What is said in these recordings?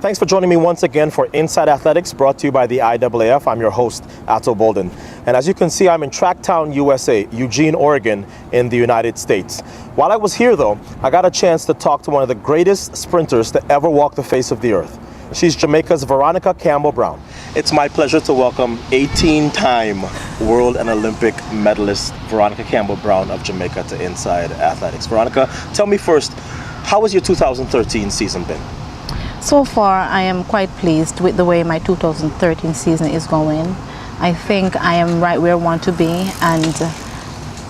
Thanks for joining me once again for Inside Athletics, brought to you by the IAAF. I'm your host, Boldon. And as you can see, I'm in Tracktown, USA, Eugene, Oregon, in the United States. While I was here, though, I got a chance to talk to one of the greatest sprinters to ever walk the face of the earth. She's Jamaica's Veronica Campbell. It's my pleasure to welcome 18-time world and Olympic medalist Veronica Campbell of Jamaica to Inside Athletics. Veronica, tell me first, how has your 2013 season been? So far, I am quite pleased with the way my 2013 season is going. I think I am right where I want to be, and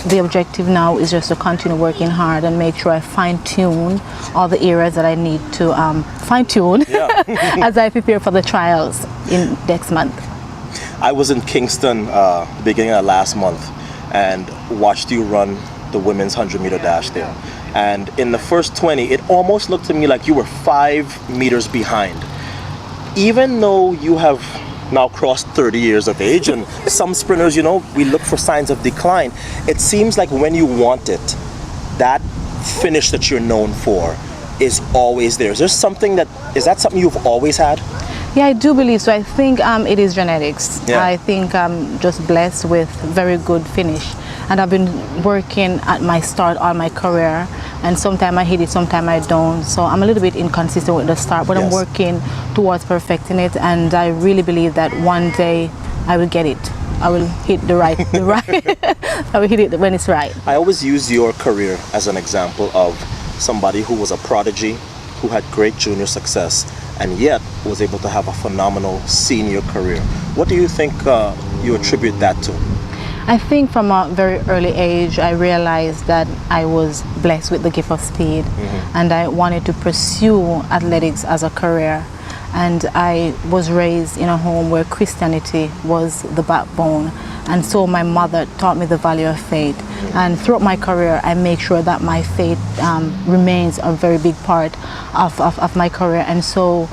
the objective now is just to continue working hard and make sure I fine-tune all the areas that I need to fine-tune as I prepare for the trials in next month. I was in Kingston beginning of last month and watched you run the women's 100-meter dash there. And in the first 20, it almost looked to me like you were 5 meters behind. Even though you have now crossed 30 years of age, and some sprinters, you know, we look for signs of decline, it seems like when you want it, that finish that you're known for is always there. Is that something you've always had? Yeah, I do believe so. I think it is genetics. Yeah. I think I'm just blessed with very good finish. And I've been working at my start on my career, and sometimes I hit it, sometimes I don't. So I'm a little bit inconsistent with the start, but I'm working towards perfecting it, and I really believe that one day I will get it. I will hit I will hit it when it's right. I always use your career as an example of somebody who was a prodigy, who had great junior success, and yet was able to have a phenomenal senior career. What do you think you attribute that to? I think from a very early age, I realized that I was blessed with the gift of speed, and I wanted to pursue athletics as a career. And I was raised in a home where Christianity was the backbone, and so my mother taught me the value of faith. And throughout my career, I make sure that my faith remains a very big part of my career. And so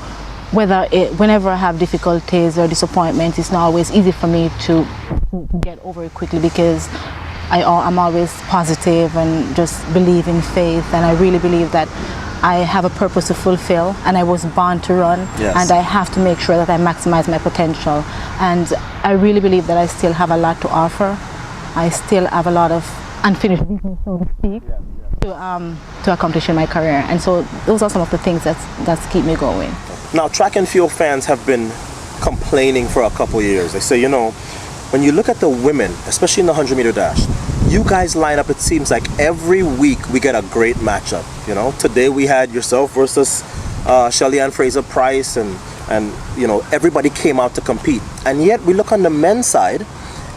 whenever I have difficulties or disappointments, it's not always easy for me to get over it quickly, because I'm always positive and just believe in faith, and I really believe that I have a purpose to fulfill, and I was born to run, and I have to make sure that I maximize my potential. And I really believe that I still have a lot to offer. I still have a lot of unfinished business, so to speak, to accomplish in my career. And so those are some of the things that keep me going. Now, track and field fans have been complaining for a couple years. They say, you know, when you look at the women, especially in the 100-meter dash, you guys line up, it seems like every week we get a great matchup. You know, today we had yourself versus Shelly-Ann Fraser-Price, and you know, everybody came out to compete. And yet we look on the men's side,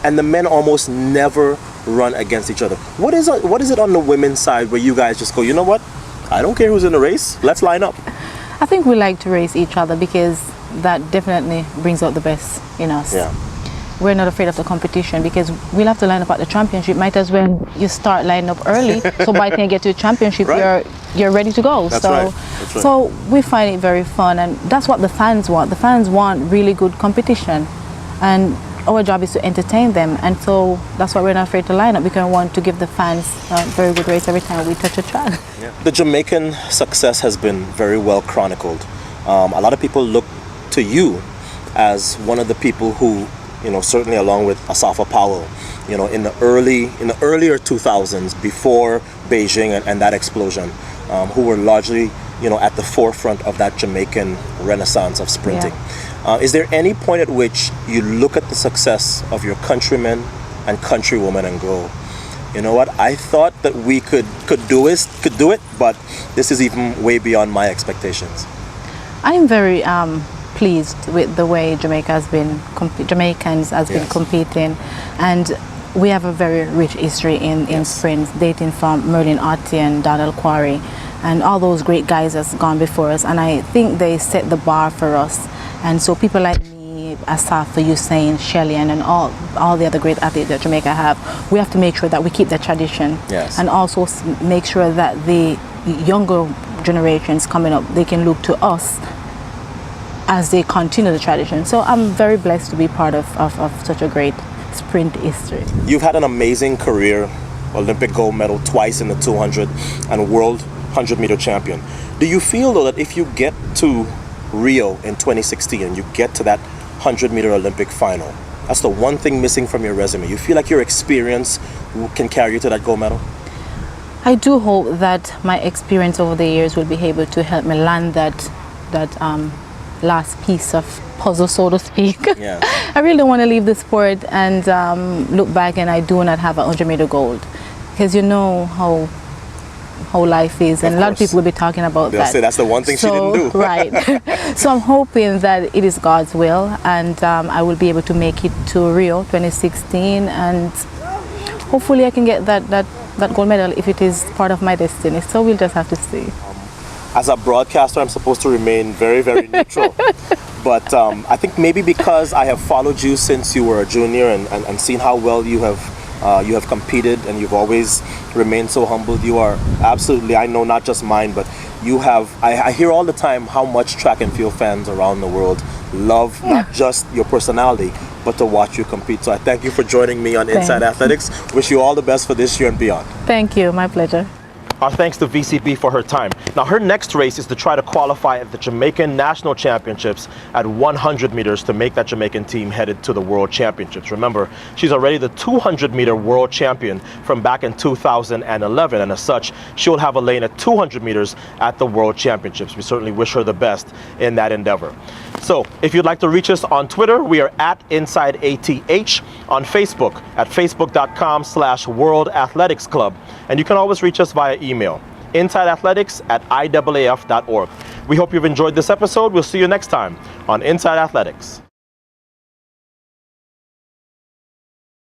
and the men almost never run against each other. What is it on the women's side where you guys just go, you know what, I don't care who's in the race, let's line up? I think we like to race each other because that definitely brings out the best in us. Yeah. We're not afraid of the competition, because we'll have to line up at the championship. Might as well you start lining up early, so by the time you get to the championship, you're ready to go. That's so, right. That's right. So we find it very fun, and that's what the fans want. The fans want really good competition, and our job is to entertain them. And so that's why we're not afraid to line up, because we want to give the fans a very good race every time we touch a track. Yeah. The Jamaican success has been very well chronicled. A lot of people look to you as one of the people who, you know, certainly along with Asafa Powell, you know, in the earlier 2000s, before Beijing and that explosion, who were largely, you know, at the forefront of that Jamaican renaissance of sprinting. Yeah. Is there any point at which you look at the success of your countrymen and countrywomen and go, you know what, I thought that we could do it, but this is even way beyond my expectations? I'm very pleased with the way Jamaicans has been competing, and we have a very rich history in sprints, dating from Merlin Ottey and Donald Quarry, and all those great guys that's gone before us, and I think they set the bar for us. And so people like me, Asafa, Usain, Shelly-Ann, and all the other great athletes that Jamaica have, we have to make sure that we keep that tradition, and also make sure that the younger generations coming up, they can look to us as they continue the tradition. So I'm very blessed to be part of such a great sprint history. You've had an amazing career, Olympic gold medal twice in the 200 and world 100-meter champion. Do you feel though that if you get to Rio in 2016 and you get to that 100-meter Olympic final, that's the one thing missing from your resume. You feel like your experience can carry you to that gold medal? I do hope that my experience over the years will be able to help me land that last piece of puzzle, so to speak. Yeah. I really don't want to leave the sport and look back and I do not have a 100-meter gold, because you know how life is, and a lot of people will be talking about They'll that. say that's the one thing she didn't do. Right. So I'm hoping that it is God's will, and I will be able to make it to Rio 2016, and hopefully I can get that gold medal if it is part of my destiny. So we'll just have to see. As a broadcaster, I'm supposed to remain very, very neutral. But I think maybe because I have followed you since you were a junior and seen how well you have competed, and you've always remained so humble. You are absolutely, I know, not just mine, but you have, I hear all the time how much track and field fans around the world love not just your personality, but to watch you compete. So I thank you for joining me on Inside Athletics. Wish you all the best for this year and beyond. Thank you, my pleasure. Our thanks to VCB for her time. Now her next race is to try to qualify at the Jamaican National Championships at 100 meters to make that Jamaican team headed to the World Championships. Remember, she's already the 200-meter world champion from back in 2011, and as such, she'll have a lane at 200 meters at the World Championships. We certainly wish her the best in that endeavor. So, if you'd like to reach us on Twitter, we are at InsideATH, on Facebook at facebook.com/World Athletics Club, and you can always reach us via email, insideathletics@iaaf.org. We hope you've enjoyed this episode. We'll see you next time on Inside Athletics.